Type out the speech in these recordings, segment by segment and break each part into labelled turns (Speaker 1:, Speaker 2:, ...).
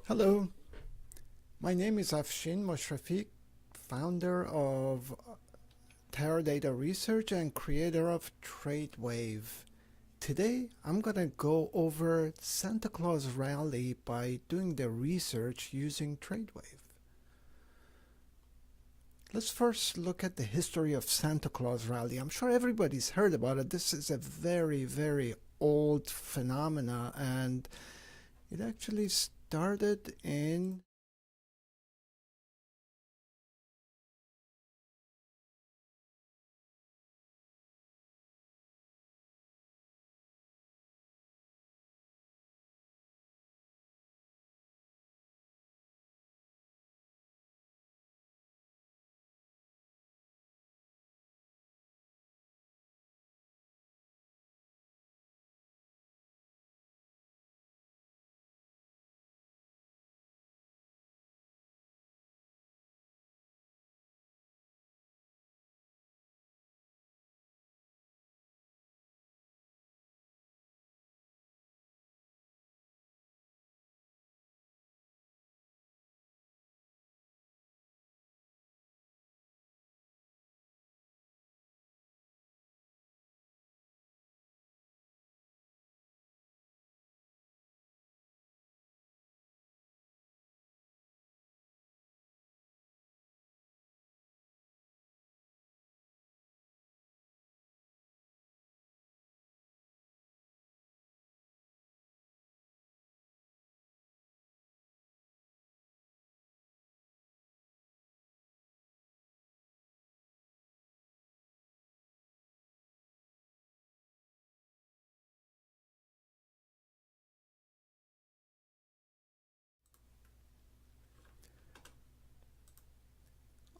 Speaker 1: Hello, my name is Afshin Moshrafi, founder of Teradata Research and creator of TradeWave. Today, I'm going to go over Santa Claus Rally by doing the research using TradeWave. Let's first look at the history of Santa Claus Rally. I'm sure everybody's heard about it. This is a very old phenomena, and it actually started in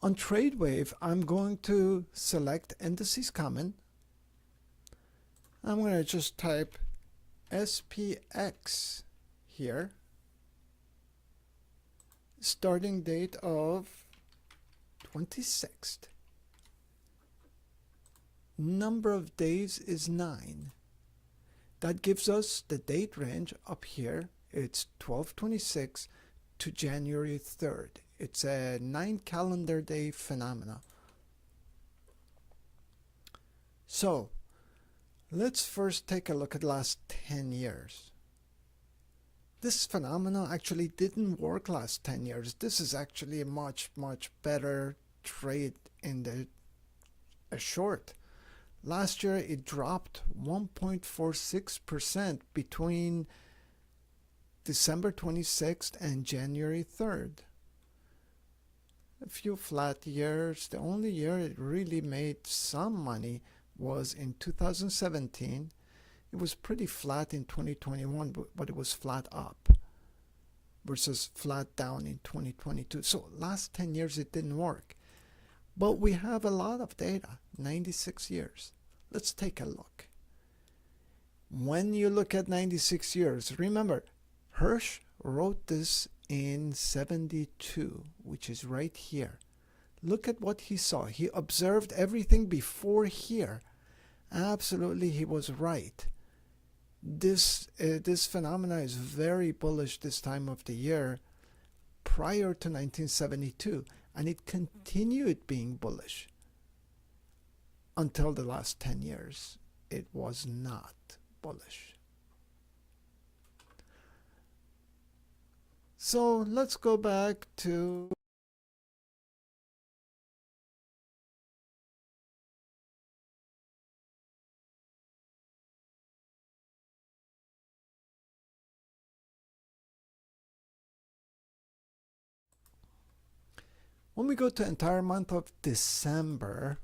Speaker 1: On TradeWave, I'm going to select indices common. I'm going to just type SPX here. Starting date of 26th. Number of days is 9. That gives us the date range up here. It's 12/26 to January 3rd. It's a 9 calendar day phenomena. So let's first take a look at the last 10 years. This phenomena actually didn't work last 10 years. This is actually a much better trade in a short. Last year it dropped 1.46% between December 26th and January 3rd. A few flat years. The only year it really made some money was in 2017. It was pretty flat in 2021, but it was flat up versus flat down in 2022. So last 10 years it didn't work. But we have a lot of data, 96 years. Let's take a look. When you look at 96 years, remember, Hirsch wrote this in 72, which is right here. Look at what he saw. He observed everything before here. Absolutely, he was right. This phenomena is very bullish this time of the year prior to 1972, and it continued being bullish until the last 10 years. It was not bullish. So let's go back to when we go to entire month of December.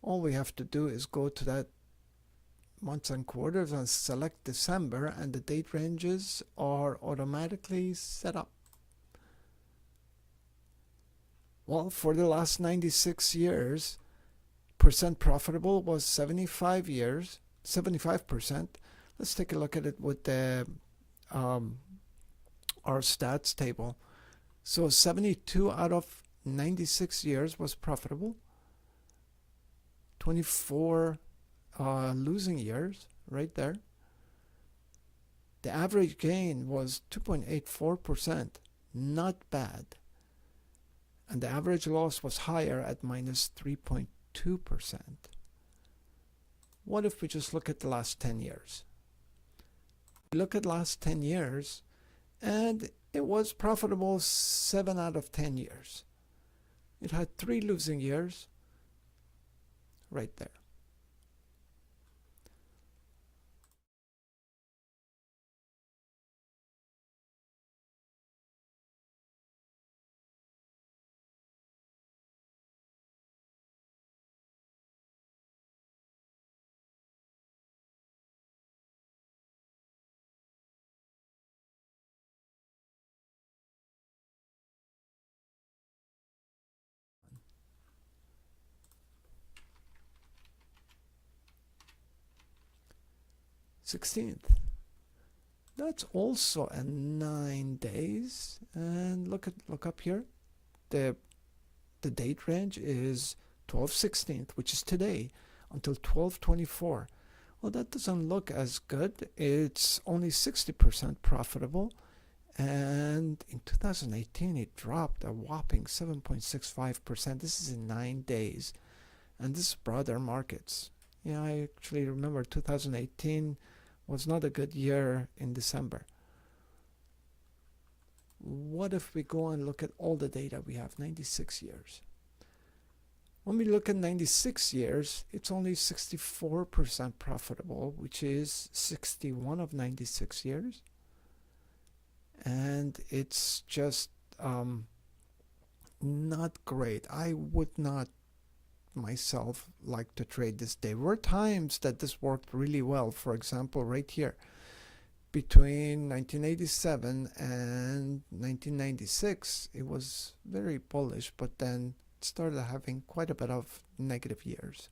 Speaker 1: All we have to do is go to that months and quarters and select December, and the date ranges are automatically set up. Well, for the last 96 years, percent profitable was 75%. Let's take a look at it with the our stats table. So 72 out of 96 years was profitable. 24 losing years right there. The average gain was 2.84%, not bad. And the average loss was higher at minus 3.2%. What if we just look at the last 10 years? Look at last 10 years, and it was profitable 7 out of 10 years. It had 3 losing years right there. Sixteenth. That's also a 9 days. And look up here. The date range is 12/16th, which is today, until 12/24. Well, that doesn't look as good. It's only 60% profitable. And in 2018, it dropped a whopping 7.65%. This is in 9 days. And this is broader markets. Yeah, I actually remember 2018 was not a good year in December. What if we go and look at all the data we have, 96 years? When we look at 96 years, it's only 64% profitable, which is 61 of 96 years. And it's just not great. I would not myself like to trade this. There were times that this worked really well. For example, right here, between 1987 and 1996, it was very bullish, but then it started having quite a bit of negative years.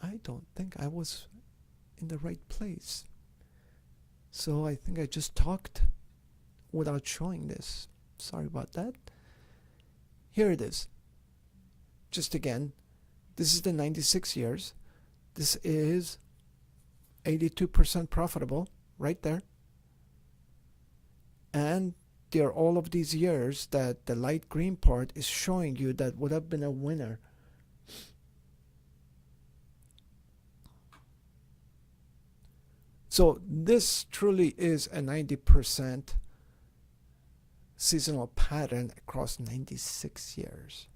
Speaker 1: I don't think I was in the right place. So I think I just talked without showing this. Sorry about that. Here it is. Just again, this is the 96 years. This is 82% profitable right there. And there are all of these years that the light green part is showing you that would have been a winner. So this truly is a 90% seasonal pattern across 96 years.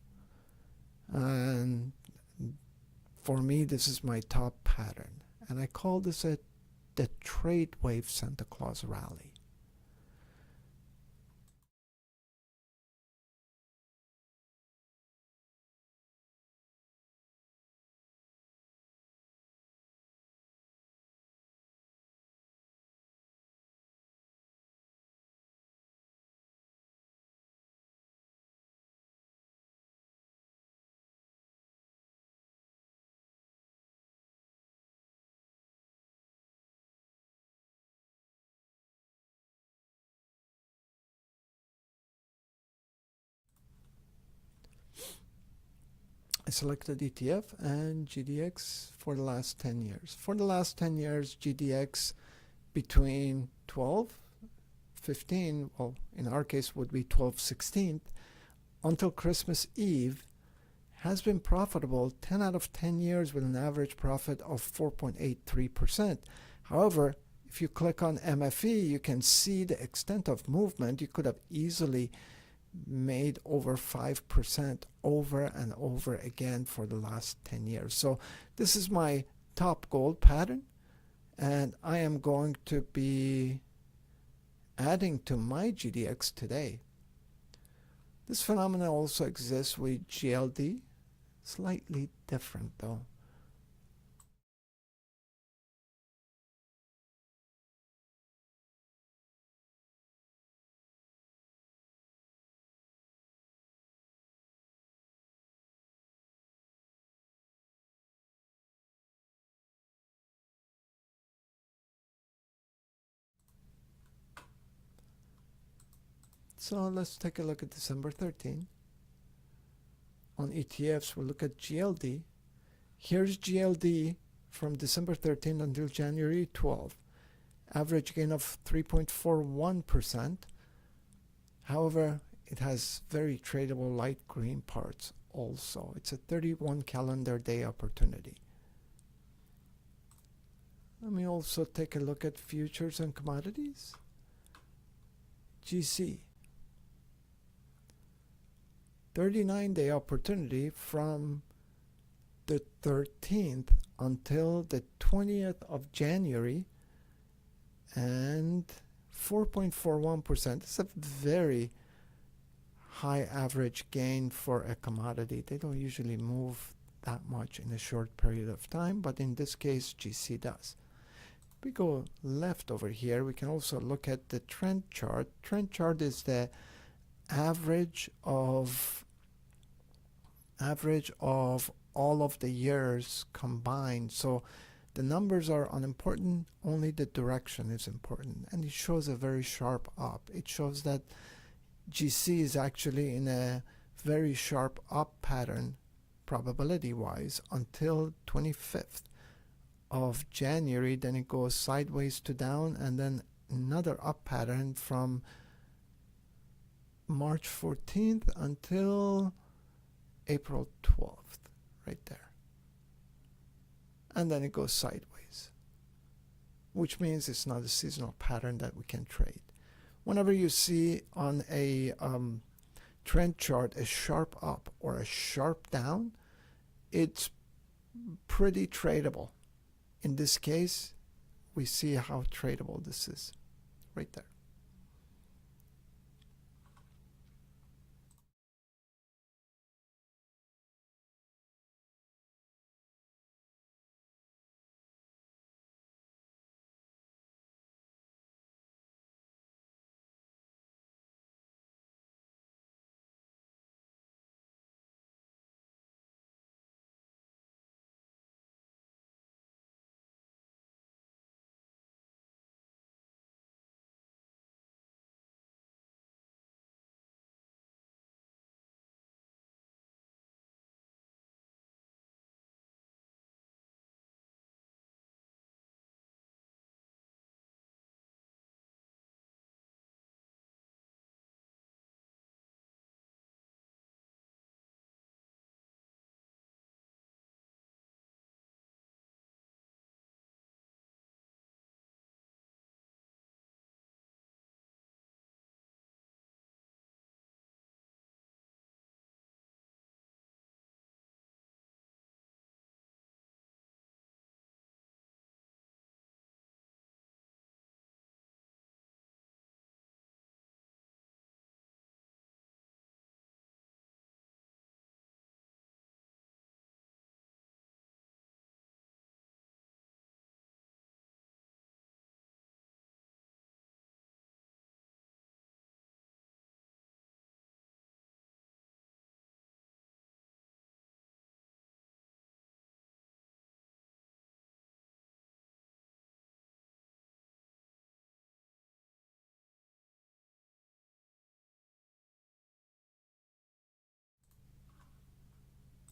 Speaker 1: And for me, this is my top pattern. And I call this the TradeWave Santa Claus Rally. I selected ETF and GDX for the last 10 years. For the last 10 years, GDX between 12, 15, well, in our case would be 12, 16th, until Christmas Eve, has been profitable 10 out of 10 years with an average profit of 4.83%. However, if you click on MFE, you can see the extent of movement. You could have easily made over 5% over and over again for the last 10 years. So this is my top gold pattern, and I am going to be adding to my GDX today. This phenomenon also exists with GLD, slightly different though. So let's take a look at December 13. On ETFs, we'll look at GLD. Here's GLD from December 13 until January 12. Average gain of 3.41%. However, it has very tradable light green parts also. It's a 31 calendar day opportunity. Let me also take a look at futures and commodities. GC. 39-day opportunity from the 13th until the 20th of January, and 4.41%. It's a very high average gain for a commodity. They don't usually move that much in a short period of time, but in this case GC does. If we go left over here, we can also look at the trend chart. Trend chart is the average of all of the years combined. So the numbers are unimportant, only the direction is important. And it shows a very sharp up. It shows that GC is actually in a very sharp up pattern probability wise until 25th of January. Then it goes sideways to down, and then another up pattern from March 14th until April 12th, right there. And then it goes sideways, which means it's not a seasonal pattern that we can trade. Whenever you see on a trend chart a sharp up or a sharp down, it's pretty tradable. In this case, we see how tradable this is right there.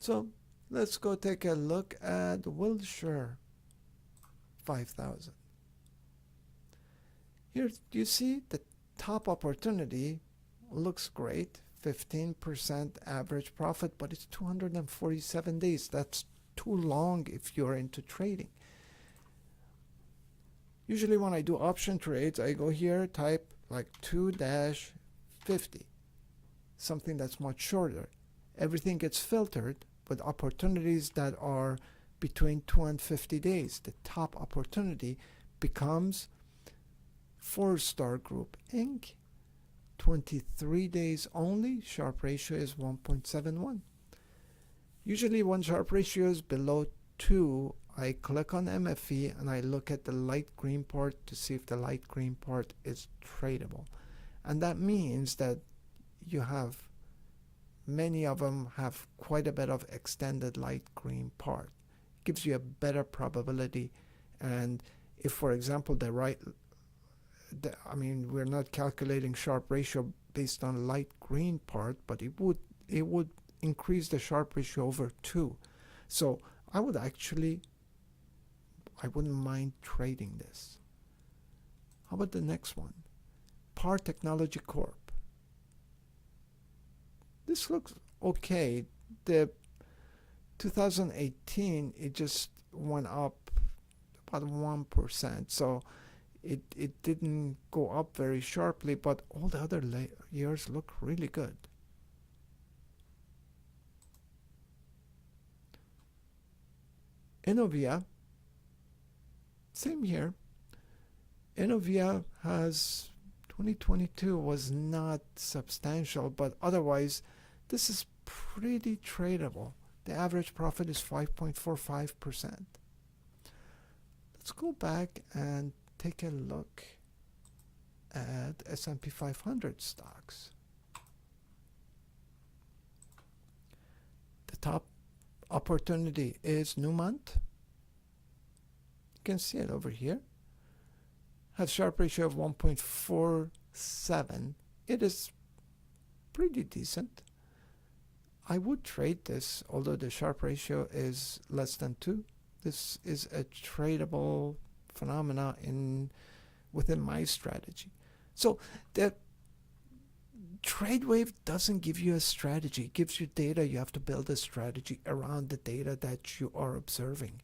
Speaker 1: So let's go take a look at Wilshire 5000. Here you see the top opportunity looks great, 15% average profit, but it's 247 days. That's too long if you're into trading. Usually when I do option trades, I go here, type like 2-50, something that's much shorter. Everything gets filtered with opportunities that are between 2 and 50 days. The top opportunity becomes 4-star group Inc. 23 days only. Sharp ratio is 1.71. Usually when sharp ratio is below 2, I click on MFE and I look at the light green part to see if the light green part is tradable. And that means that you have many of them have quite a bit of extended light green part. It gives you a better probability. And if, for example, we're not calculating sharp ratio based on light green part, but it would increase the sharp ratio over 2. So I wouldn't mind trading this. How about the next one? PAR Technology Corp. This looks okay. The 2018, it just went up about 1%. So it didn't go up very sharply, but all the other years look really good. Innovia, same here. Innovia has 2022 was not substantial, but otherwise this is pretty tradable. The average profit is 5.45%. Let's go back and take a look at S&P 500 stocks. The top opportunity is Newmont. You can see it over here. Has sharp ratio of 1.47. It is pretty decent. I would trade this, although the sharp ratio is less than 2. This is a tradable phenomena within my strategy. So the TradeWave doesn't give you a strategy. It gives you data. You have to build a strategy around the data that you are observing.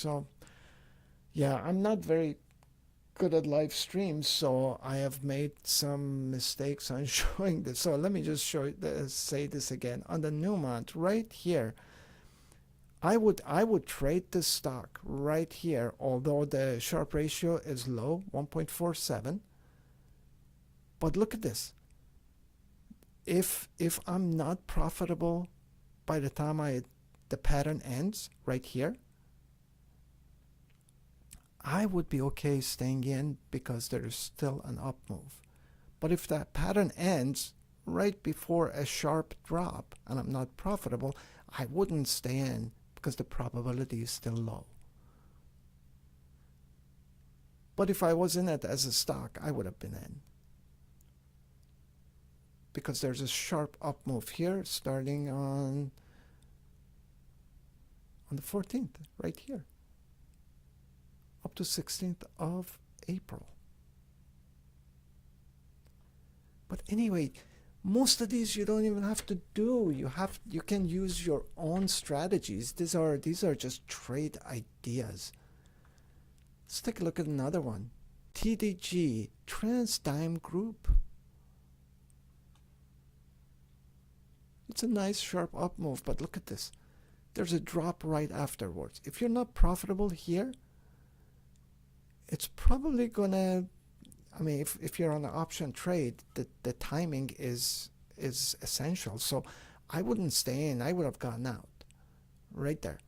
Speaker 1: So yeah, I'm not very good at live streams, so I have made some mistakes on showing this. So let me just say this again. On the Newmont right here, I would trade this stock right here, although the Sharpe ratio is low, 1.47. But look at this. If I'm not profitable by the time the pattern ends right here, I would be okay staying in because there is still an up move. But if that pattern ends right before a sharp drop and I'm not profitable, I wouldn't stay in because the probability is still low. But if I was in it as a stock, I would have been in. Because there's a sharp up move here starting on the 14th, right here, up to 16th of April. But anyway, most of these you don't even have to do. You can use your own strategies. These are just trade ideas. Let's take a look at another one. TDG, TransDigm Group. It's a nice sharp up move, but look at this. There's a drop right afterwards. If you're not profitable here, it's probably gonna, I mean, if you're on an option trade, the timing is essential. So I wouldn't stay in. I would have gotten out right there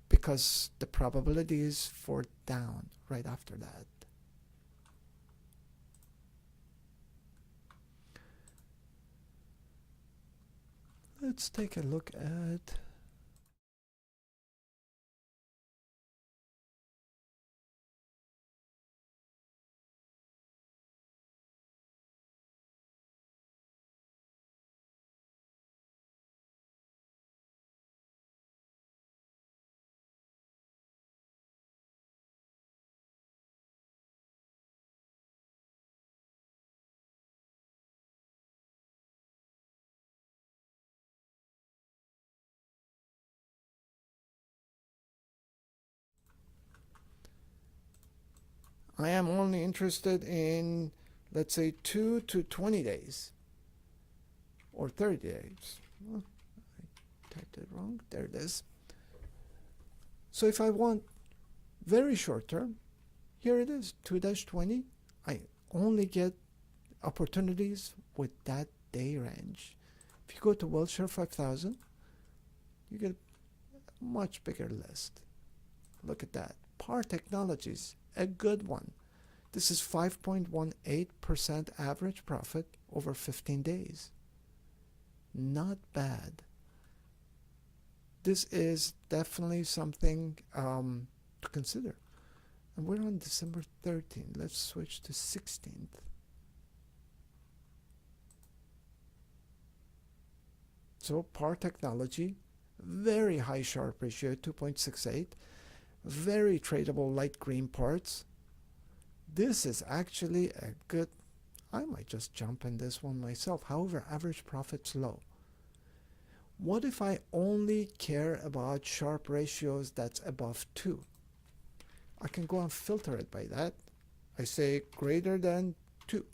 Speaker 1: because the probability is for down right after that. Let's take a look at I am only interested in, let's say, 2 to 20 days or 30 days. Oh, I typed it wrong. There it is. So if I want very short term, here it is, 2-20. I only get opportunities with that day range. If you go to Wilshire 5000, you get a much bigger list. Look at that. PAR Technologies, a good one. This is 5.18% average profit over 15 days. Not bad. This is definitely something to consider. And we're on December 13th. Let's switch to 16th. So PAR Technology, very high Sharpe ratio, 2.68. Very tradable light green parts. This is actually a good, I might just jump in this one myself. However, average profit's low. What if I only care about Sharpe ratios that's above 2? I can go and filter it by that. I say greater than 2.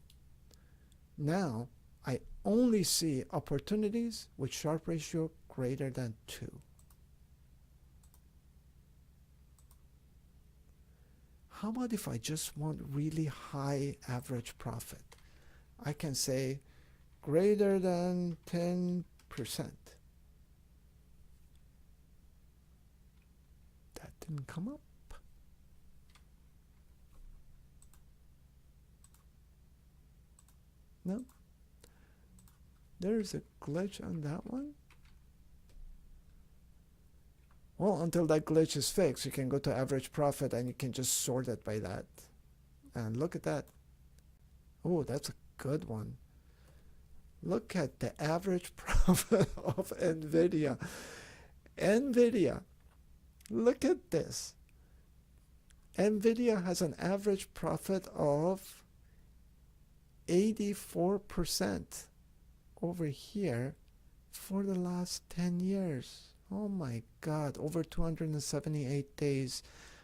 Speaker 1: Now, I only see opportunities with Sharpe ratio greater than 2. How about if I just want really high average profit? I can say greater than 10%. That didn't come up. No. There's a glitch on that one. Well, until that glitch is fixed, you can go to average profit and you can just sort it by that. And look at that. Oh, that's a good one. Look at the average profit of NVIDIA. NVIDIA. Look at this. NVIDIA has an average profit of 84% over here for the last 10 years. Oh my God, over 278 days.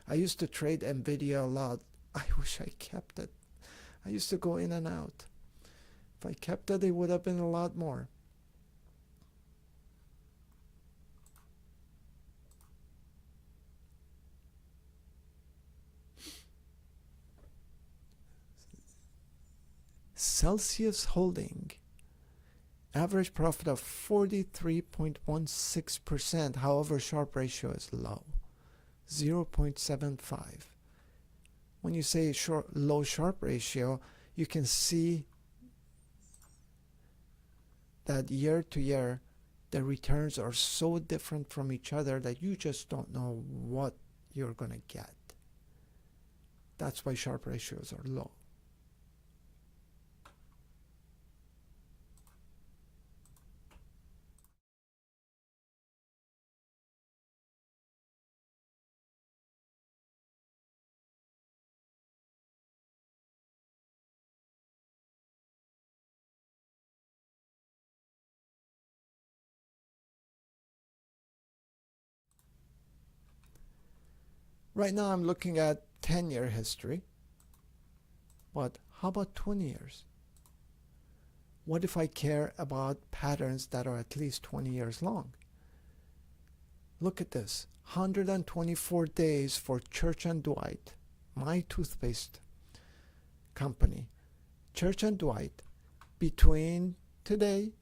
Speaker 1: I used to trade Nvidia a lot. I wish I kept it. I used to go in and out. If I kept it, it would have been a lot more. Celsius Holding, average profit of 43.16%. However, Sharpe ratio is low, 0.75. When you say low Sharpe ratio, you can see that year to year, the returns are so different from each other that you just don't know what you're going to get. That's why Sharpe ratios are low. Right now I'm looking at 10-year history, but how about 20 years? What if I care about patterns that are at least 20 years long? Look at this, 124 days for Church & Dwight, my toothpaste company. Church & Dwight, between today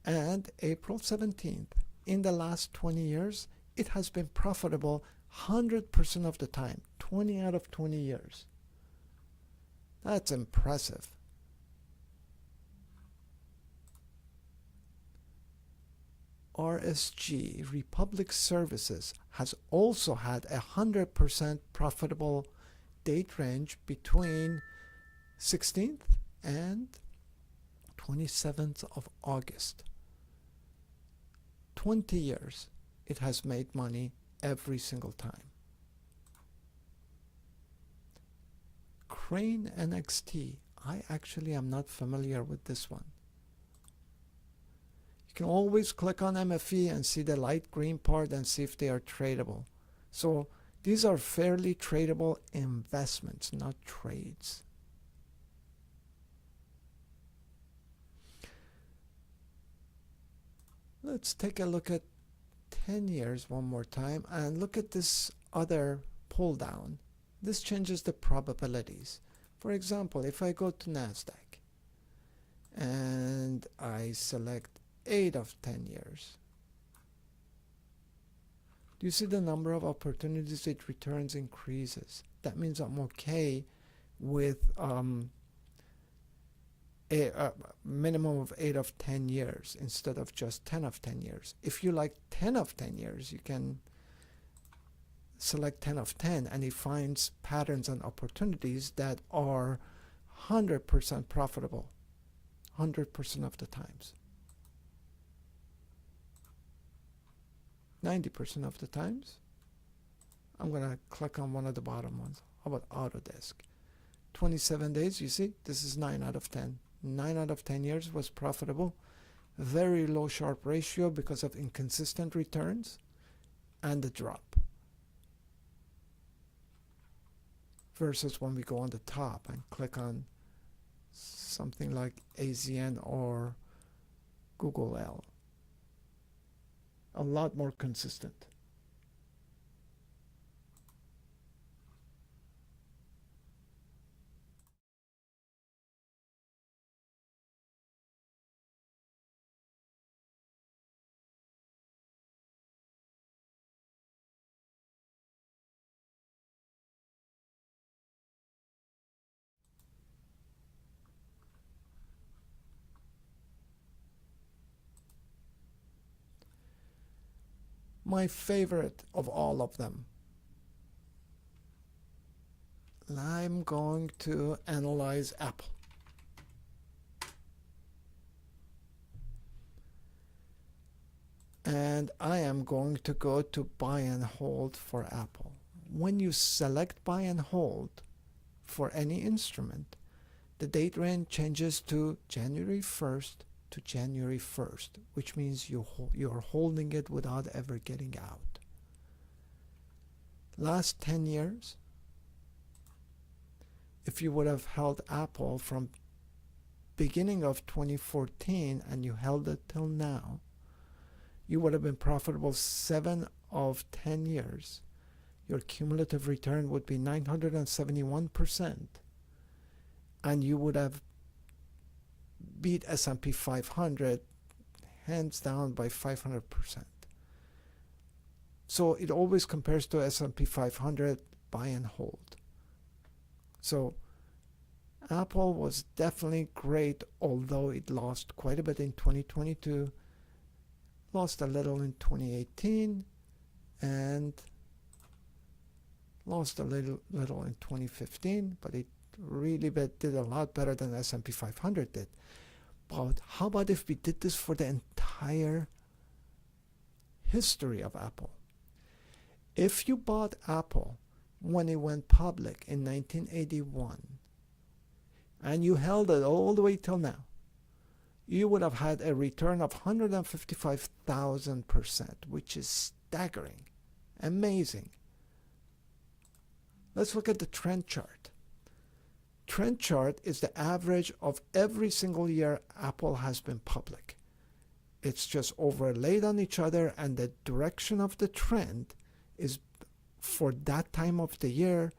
Speaker 1: and April 17th, in the last 20 years, it has been profitable 100% of the time, 20 out of 20 years. That's impressive. RSG, Republic Services, has also had 100% profitable date range between 16th and 27th of August. 20 years it has made money every single time. Crane NXT, I actually am not familiar with this one. You can always click on MFE and see the light green part and see if they are tradable. So these are fairly tradable investments, not trades. Let's take a look at 10 years one more time and look at this other pull down. This changes the probabilities. For example, if I go to NASDAQ and I select 8 of 10 years, do you see the number of opportunities it returns increases? That means I'm okay with a minimum of 8 of 10 years instead of just 10 of 10 years. If you like 10 of 10 years, you can select 10 of 10 and it finds patterns and opportunities that are 100% profitable 100% of the times. 90% of the times, I'm going to click on one of the bottom ones. How about Autodesk? 27 days, you see, this is 9 out of 10. 9 out of 10 years was profitable. Very low Sharpe ratio because of inconsistent returns and the drop. Versus when we go on the top and click on something like AZN or Google L. A lot more consistent. My favorite of all of them, I'm going to analyze Apple. And I am going to go to buy and hold for Apple. When you select buy and hold for any instrument, the date range changes to January 1st, to January 1st, which means you're holding it without ever getting out. Last 10 years, if you would have held Apple from beginning of 2014 and you held it till now, you would have been profitable 7 of 10 years. Your cumulative return would be 971%, and you would have beat S&P 500 hands down by 500%. So it always compares to S&P 500, buy and hold. So Apple was definitely great, although it lost quite a bit in 2022, lost a little in 2018, and lost a little in 2015, but it really did a lot better than S&P 500 did. But how about if we did this for the entire history of Apple? If you bought Apple when it went public in 1981 and you held it all the way till now, you would have had a return of 155,000%, which is staggering, amazing. Let's look at the trend chart. Trend chart is the average of every single year Apple has been public. It's just overlaid on each other, and the direction of the trend is for that time of the year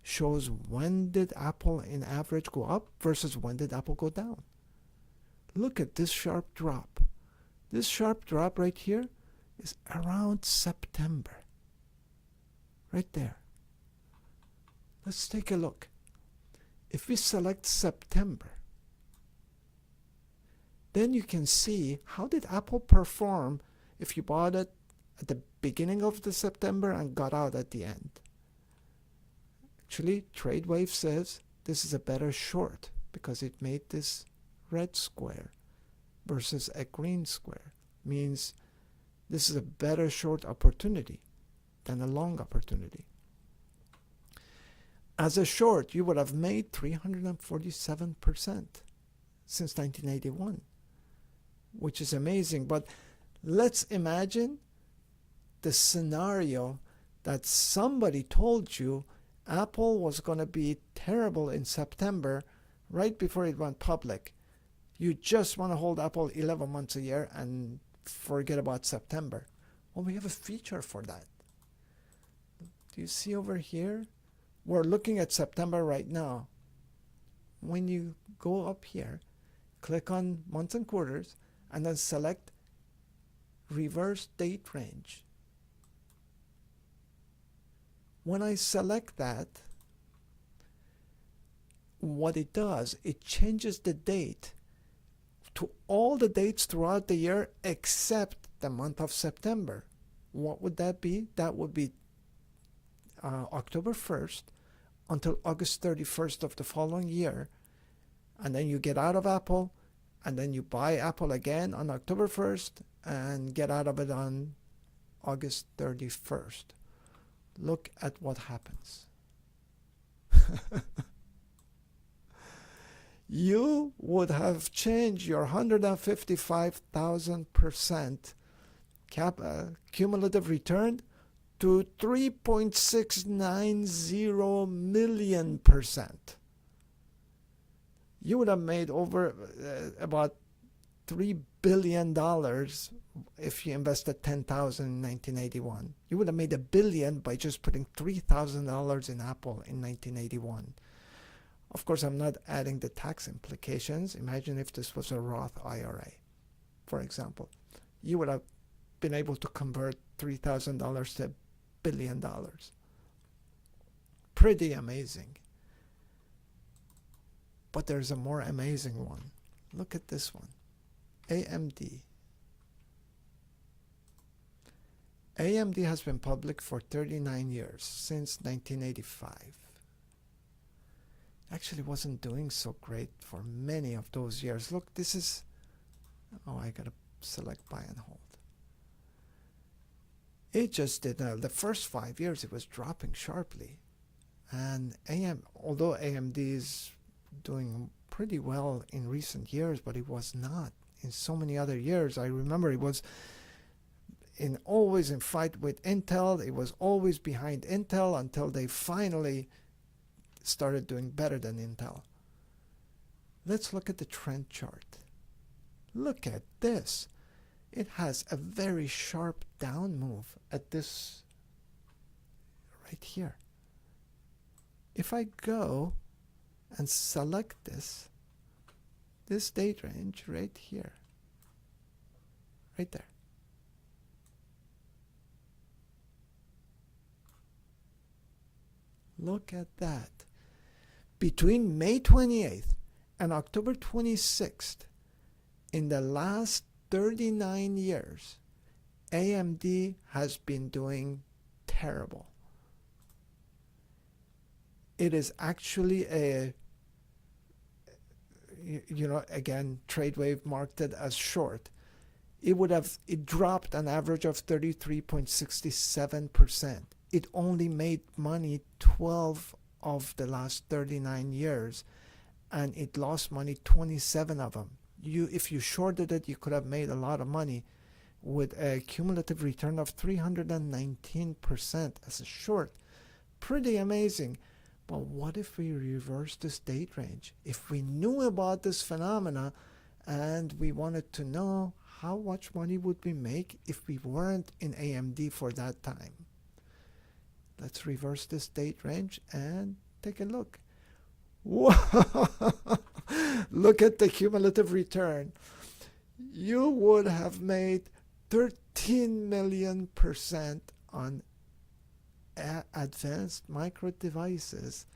Speaker 1: shows when did Apple in average go up versus when did Apple go down. Look at this sharp drop. This sharp drop right here is around September. Right there. Let's take a look. If we select September, then you can see how did Apple perform if you bought it at the beginning of the September and got out at the end. Actually, TradeWave says this is a better short because it made this red square versus a green square. Means this is a better short opportunity than a long opportunity. As a short, you would have made 347% since 1981, which is amazing. But let's imagine the scenario that somebody told you Apple was going to be terrible in September right before it went public. You just want to hold Apple 11 months a year and forget about September. Well, we have a feature for that. Do you see over here? We're looking at September right now. When you go up here, click on months and quarters, and then select reverse date range. When I select that, what it does, it changes the date to all the dates throughout the year except the month of September. What would that be? That would be October 1st until August 31st of the following year. And then you get out of Apple, and then you buy Apple again on October 1st and get out of it on August 31st. Look at what happens. You would have changed your 155,000% cumulative return to 3.690 million%. You would have made over about $3 billion if you invested $10,000 in 1981. You would have made $1 billion by just putting $3,000 in Apple in 1981. Of course, I'm not adding the tax implications. Imagine if this was a Roth IRA, for example. You would have been able to convert $3,000 to $1 billion. Pretty amazing. But there's a more amazing one. Look at this one. AMD. AMD has been public for 39 years, since 1985. Actually wasn't doing so great for many of those years. Look, this is, oh, I gotta select buy and hold. It just did, the first 5 years it was dropping sharply. And although AMD is doing pretty well in recent years, but it was not in so many other years. I remember it was always in fight with Intel. It was always behind Intel until they finally started doing better than Intel. Let's look at the trend chart. Look at this. It has a very sharp down move at this right here. If I go and select this date range right here, right there. Look at that. Between May 28th and October 26th, in the last 39 years, AMD has been doing terrible. It is actually again, TradeWave marked it as short. It dropped an average of 33.67%. It only made money 12 of the last 39 years, and it lost money 27 of them. If you shorted it, you could have made a lot of money with a cumulative return of 319% as a short. Pretty amazing. But what if we reverse this date range? If we knew about this phenomena and we wanted to know how much money would we make if we weren't in AMD for that time? Let's reverse this date range and take a look. Whoa! Look at the cumulative return. You would have made 13 million% on advanced micro devices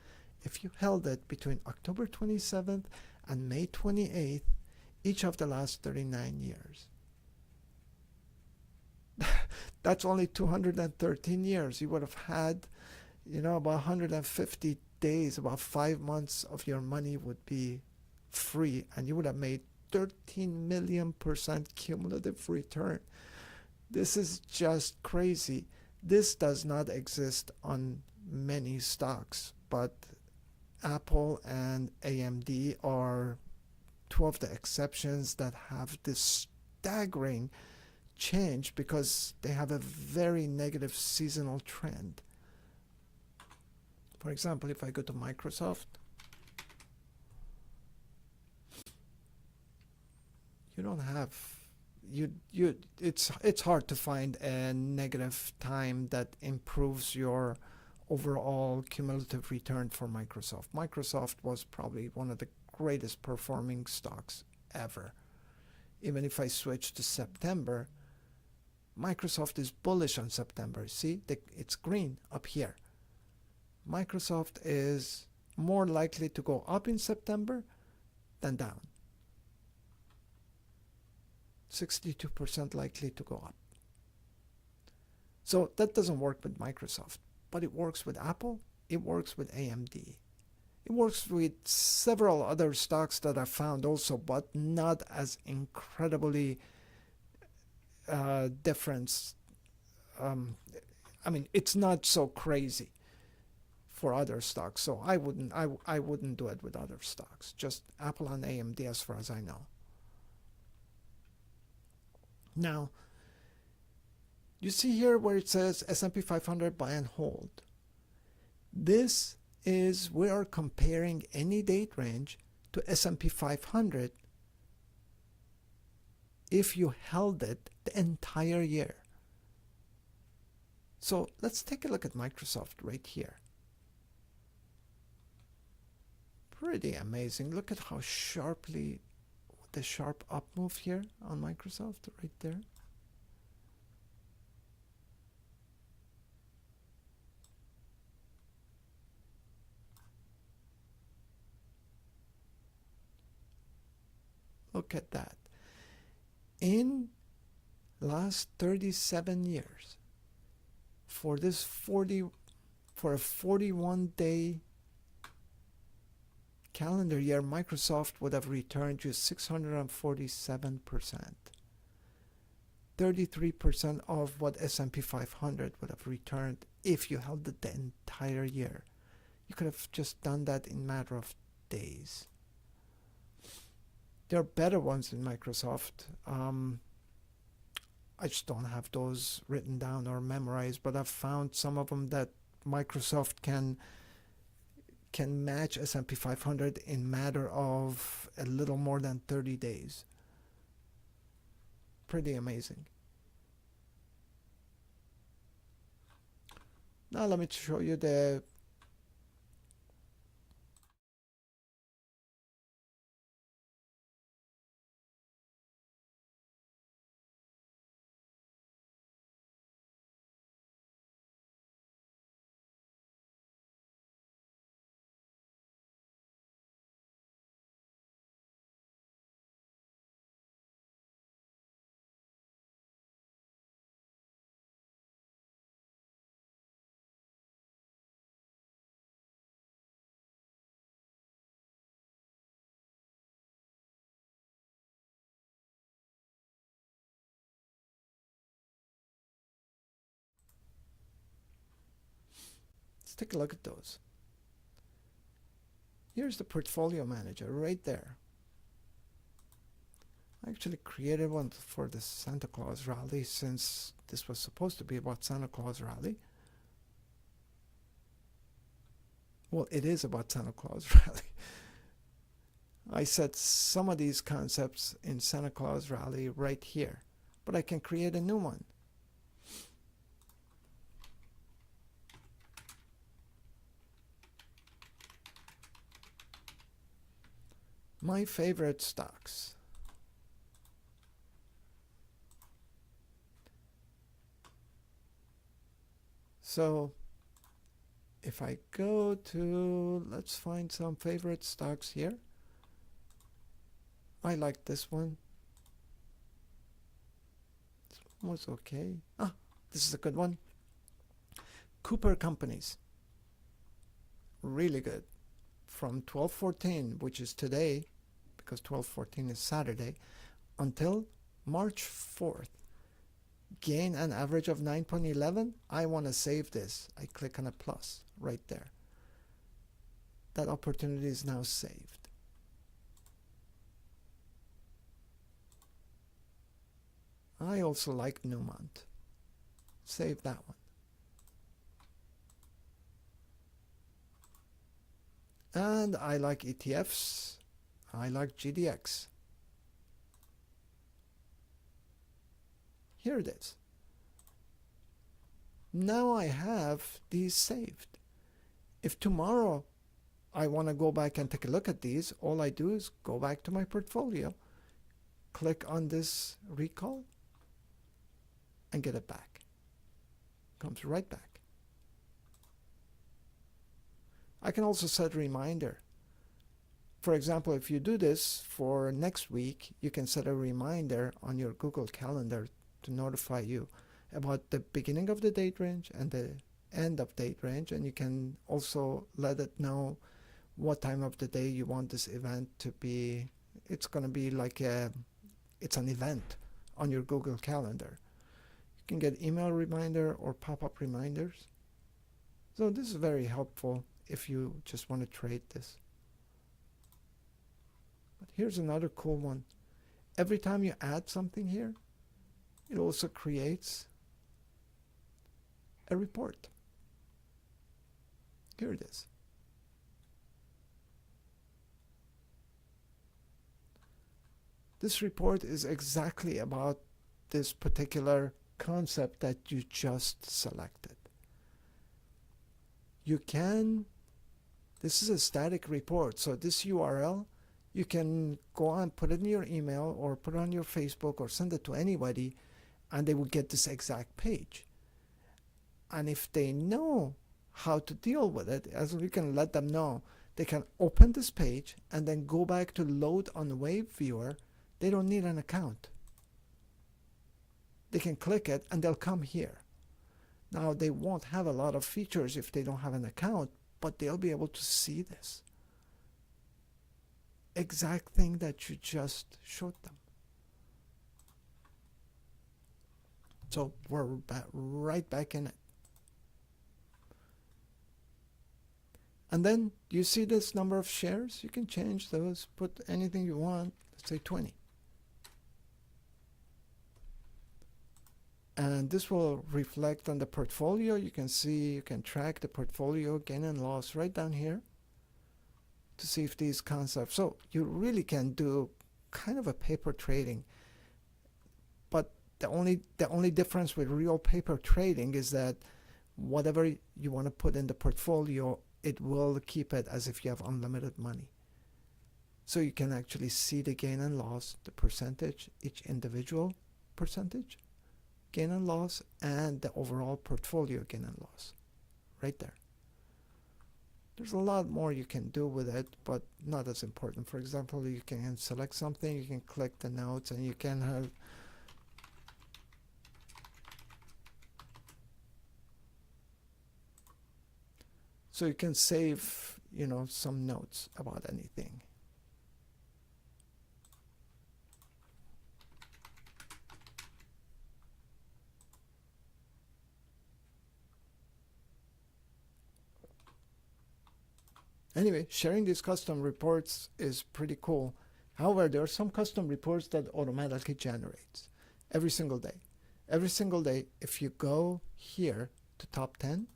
Speaker 1: if you held it between October 27th and May 28th, each of the last 39 years. That's only 213 years. You would have had, about 150 days, about 5 months of your money would be free, and you would have made 13 million% cumulative return. This is just crazy. This does not exist on many stocks, but Apple and AMD are two of the exceptions that have this staggering change because they have a very negative seasonal trend. For example, if I go to Microsoft, you don't have it's hard to find a negative time that improves your overall cumulative return for Microsoft. Microsoft was probably one of the greatest performing stocks ever. Even if I switch to September, Microsoft is bullish on September. See, it's green up here. Microsoft is more likely to go up in September than down. 62% likely to go up. So that doesn't work with Microsoft, but it works with Apple, it works with AMD. It works with several other stocks that I found also, but not as incredibly different. It's not so crazy for other stocks, so I wouldn't do it with other stocks. Just Apple and AMD as far as I know. Now, you see here where it says S&P 500 buy and hold. This is, we are comparing any date range to S&P 500 if you held it the entire year. So let's take a look at Microsoft right here. Pretty amazing. Look at how sharply the sharp up move here on Microsoft right there. Look at that. In last 37 years, for a 41-day calendar year, Microsoft would have returned you 647%. 33% of what S&P 500 would have returned if you held it the entire year. You could have just done that in a matter of days. There are better ones in Microsoft. I just don't have those written down or memorized, but I've found some of them that Microsoft can match S&P 500 in matter of a little more than 30 days. Pretty amazing. Now let me show you the let's take a look at those. Here's the portfolio manager right there. I actually created one for the Santa Claus rally, since this was supposed to be about Santa Claus rally. Well, it is about Santa Claus rally. I set some of these concepts in Santa Claus rally right here, but I can create a new one. My favorite stocks. So if I go to, let's find some favorite stocks here. I like this one. This one was okay. Ah, this is a good one. Cooper Companies. Really good. From 12/14, which is today, because 12/14 is Saturday, until March 4th. Gain an average of 9.11. I want to save this. I click on a plus right there. That opportunity is now saved. I also like Newmont. Save that one. And I like ETFs. I like GDX. Here it is. Now I have these saved. If tomorrow I want to go back and take a look at these, all I do is go back to my portfolio, click on this recall, and get it back. Comes right back. I can also set a reminder. For example, if you do this for next week, you can set a reminder on your Google Calendar to notify you about the beginning of the date range and the end of date range, and you can also let it know what time of the day you want this event to be. It's going to be like it's an event on your Google Calendar. You can get email reminder or pop-up reminders. So this is very helpful if you just want to trade this. But here's another cool one. Every time you add something here, it also creates a report. Here it is. This report is exactly about this particular concept that you just selected. You can, this is a static report, so this URL, you can go on, put it in your email or put it on your Facebook or send it to anybody, and they will get this exact page. And if they know how to deal with it, as we can let them know, they can open this page and then go back to load on the Wave Viewer. They don't need an account. They can click it and they'll come here. Now they won't have a lot of features if they don't have an account, but they'll be able to see this exact thing that you just showed them. So we're right back in it. And then you see this number of shares. You can change those, put anything you want. Let's say 20. And this will reflect on the portfolio. You can see, you can track the portfolio gain and loss right down here to see if these concepts. So you really can do kind of a paper trading. But the only difference with real paper trading is that whatever you want to put in the portfolio, it will keep it as if you have unlimited money. So you can actually see the gain and loss, the percentage, each individual percentage, gain and loss, and the overall portfolio gain and loss right there. There's a lot more you can do with it, but not as important. For example, you can select something, you can click the notes, and you can have so you can save, you know, some notes about anything. Anyway, sharing these custom reports is pretty cool. However, there are some custom reports that automatically generates every single day. Every single day, if you go here to top 10,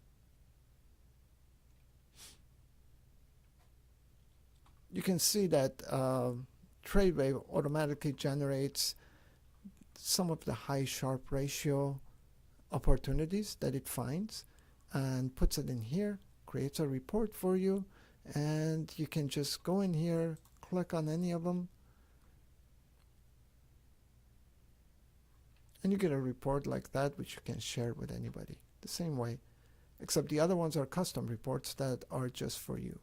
Speaker 1: you can see that TradeWave automatically generates some of the high Sharpe ratio opportunities that it finds and puts it in here, creates a report for you, and you can just go in here, click on any of them, and you get a report like that, which you can share with anybody the same way, except the other ones are custom reports that are just for you.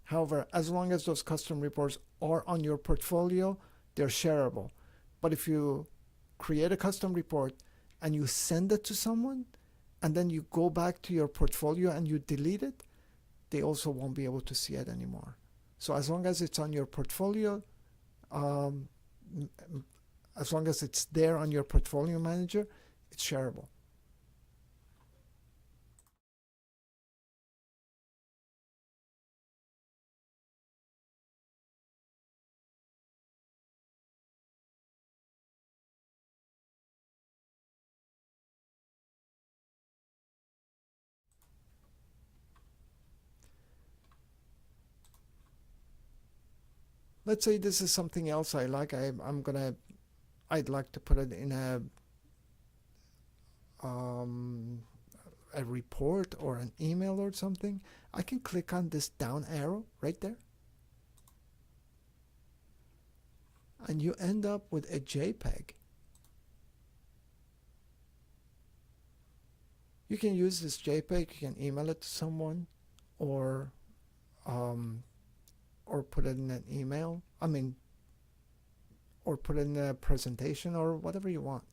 Speaker 1: However, as long as those custom reports are on your portfolio, they're shareable. But if you create a custom report and you send it to someone, and then you go back to your portfolio and you delete it, they also won't be able to see it anymore. So as long as it's on your portfolio, as long as it's there on your portfolio manager, it's shareable. Let's say this is something else I like. I'd like to put it in a report or an email or something. I can click on this down arrow right there, and you end up with a JPEG. You can use this JPEG, you can email it to someone, or put it in an email, or put it in a presentation, or whatever you want.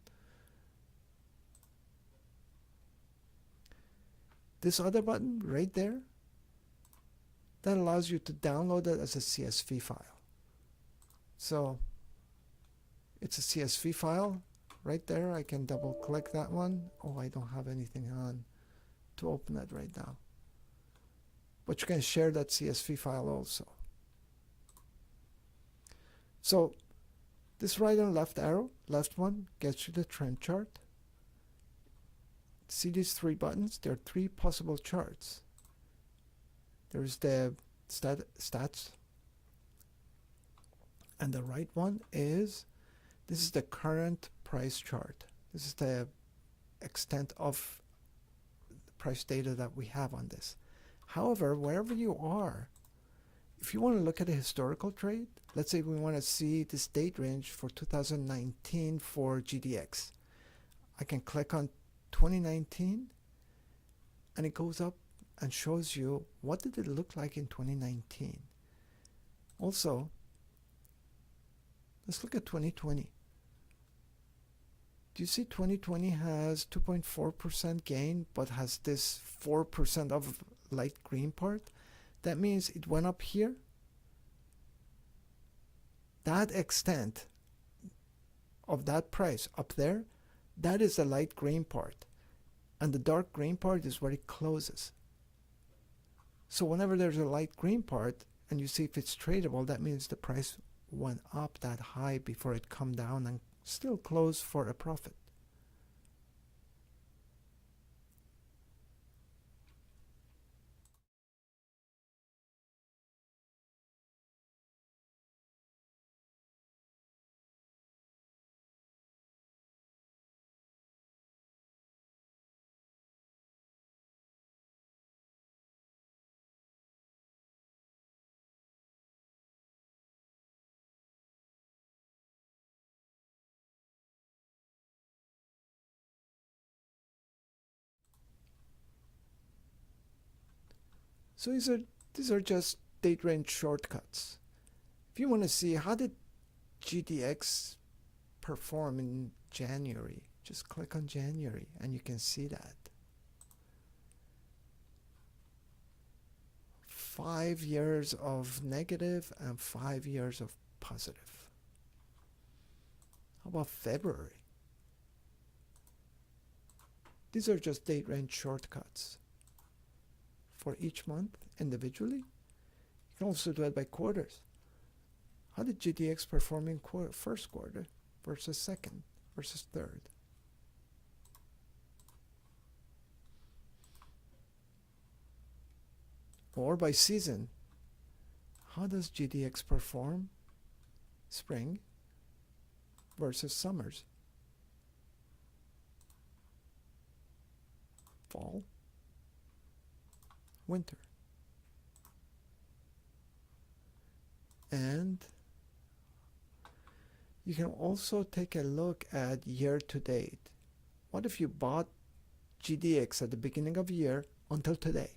Speaker 1: This other button right there, that allows you to download it as a CSV file. So it's a CSV file right there. I can double click that one. Oh, I don't have anything on to open that right now. But you can share that CSV file also. So this right and left arrow, left one, gets you the trend chart. See these three buttons? There are three possible charts. There's the stats. And the right one is, this is the current price chart. This is the extent of the price data that we have on this. However, wherever you are, if you want to look at a historical trade, let's say we want to see this date range for 2019 for GDX. I can click on 2019 and it goes up and shows you what did it look like in 2019. Also, let's look at 2020. Do you see 2020 has 2.4% gain but has this 4% of light green part? That means it went up here. That extent of that price up there, that is the light green part. And the dark green part is where it closes. So whenever there's a light green part, and you see if it's tradable, that means the price went up that high before it come down and still close for a profit. So these are just date range shortcuts. If you want to see how did GDX perform in January, just click on January and you can see that. 5 years of negative and 5 years of positive. How about February? These are just date range shortcuts for each month individually. You can also do it by quarters. How did GDX perform in first quarter versus second versus third? Or by season. How does GDX perform spring versus summers? Fall, winter. And you can also take a look at year to date. What if you bought GDX at the beginning of the year until today?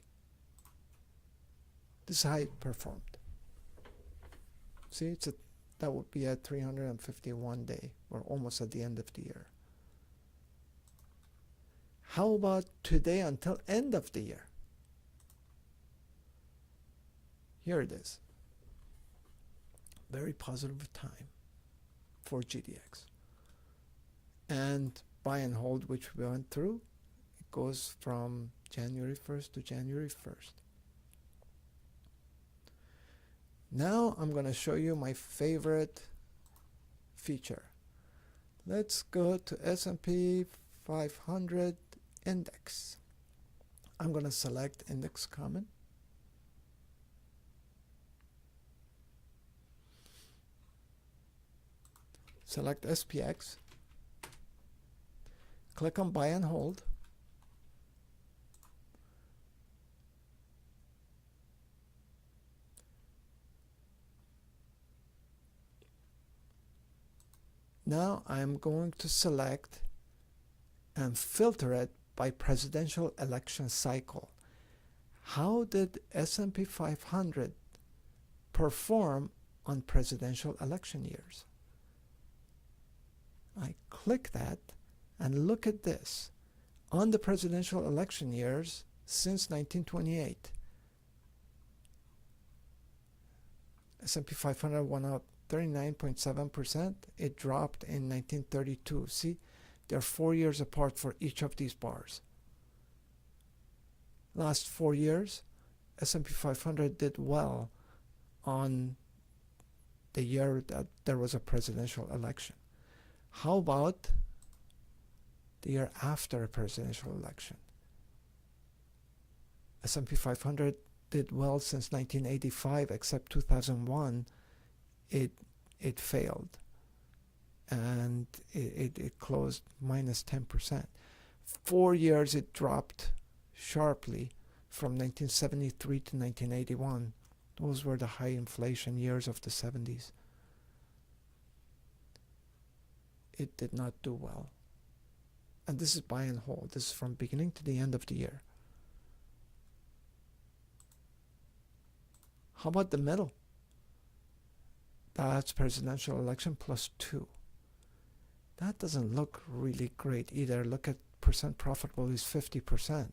Speaker 1: This is how it performed. See, that would be at 351 day. We're almost at the end of the year. How about today until end of the year? Here it is. Very positive time for GDX. And buy and hold, which we went through, it goes from January 1st to January 1st. Now I'm going to show you my favorite feature. Let's go to S&P 500 index. I'm going to select index common. Select SPX. Click on buy and hold. Now I'm going to select and filter it by presidential election cycle. How did S&P 500 perform on presidential election years? I click that and look at this. On the presidential election years since 1928, S&P 500 went up 39.7%. It dropped in 1932. See, they're 4 years apart for each of these bars. Last 4 years, S&P 500 did well on the year that there was a presidential election. How about the year after a presidential election? S&P 500 did well since 1985, except 2001 it failed, and it closed minus 10%. 4 years it dropped sharply from 1973 to 1981. Those were the high inflation years of the 70s. It did not do well. And this is buy and hold. This is from beginning to the end of the year. How about the middle? That's presidential election plus 2. That doesn't look really great either. Look at percent profitable is 50%.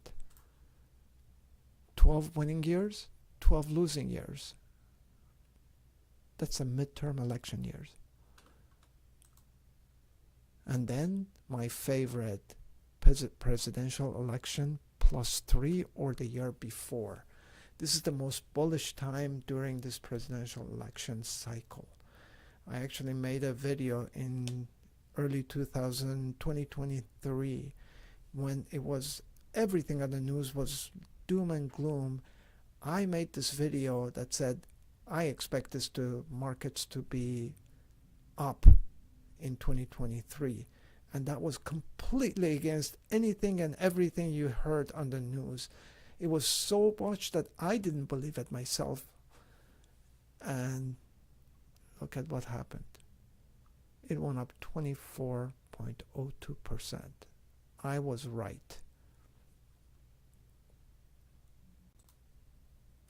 Speaker 1: 12 winning years, 12 losing years. That's the midterm election years. And then my favorite, presidential election plus 3 or the year before. This is the most bullish time during this presidential election cycle. I actually made a video in early 2023 when it was everything on the news was doom and gloom. I made this video that said I expect markets to be up in 2023, and that was completely against anything and everything you heard on the news. It was so much that I didn't believe it myself, and look at what happened. It went up 24.02%. I was right.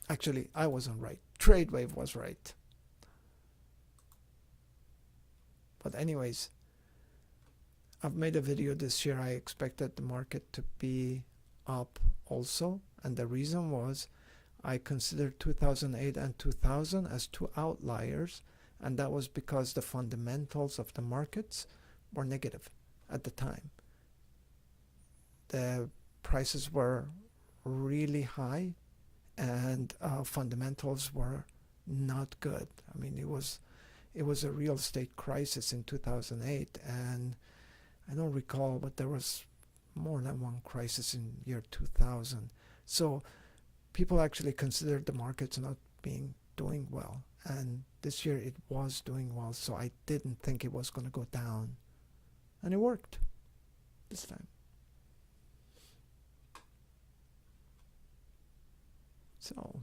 Speaker 1: Actually, I wasn't right. TradeWave was right. But anyways, I've made a video this year. I expected the market to be up also. And the reason was I considered 2008 and 2000 as two outliers. And that was because the fundamentals of the markets were negative at the time. The prices were really high and fundamentals were not good. I mean, it was a real estate crisis in 2008, and I don't recall, but there was more than one crisis in year 2000. So people actually considered the markets not doing well, and this year it was doing well, so I didn't think it was going to go down, and it worked this time. So